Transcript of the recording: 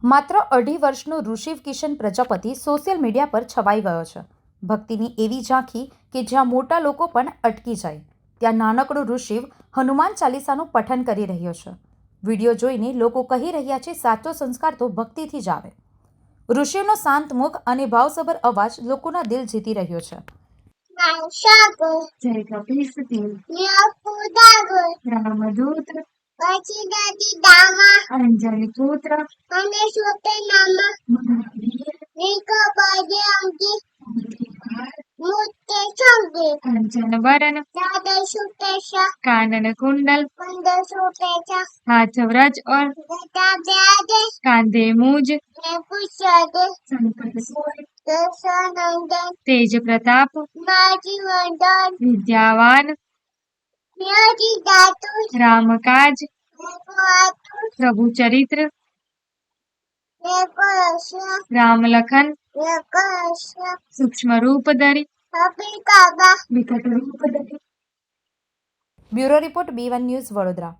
માત્ર 2.5 વર્ષનો ઋષિવ Kishan Prajapati social media પર છવાઈ ગયો છે। ભક્તિની એવી ઝાંખી કે જ્યાં મોટા લોકો પણ અટકી જાય, ત્યાં નાનકડો ઋષિવ હનુમાન ચાલીસાનું પઠન કરી રહ્યો છે। વિડીયો જોઈને લોકો કહી રહ્યા છે, સાચો સંસ્કાર તો ભક્તિથી જ આવે। ઋષિવનો શાંત મુખ અને ભાવસભર અવાજ લોકોના દિલ જીતી રહ્યો છે। જય કપીસતી રામદૂત અંજલિ પુત્ર કંચન વરણ कानन कुंडल हाथ व्रज और कांधे मूज संकट तेज प्रताप विद्यावान राम काज प्रभु चरित्र राम लखन सूक्ष्म रूप धरी विकट रूप धरी। Bureau report B1 news Vadodara.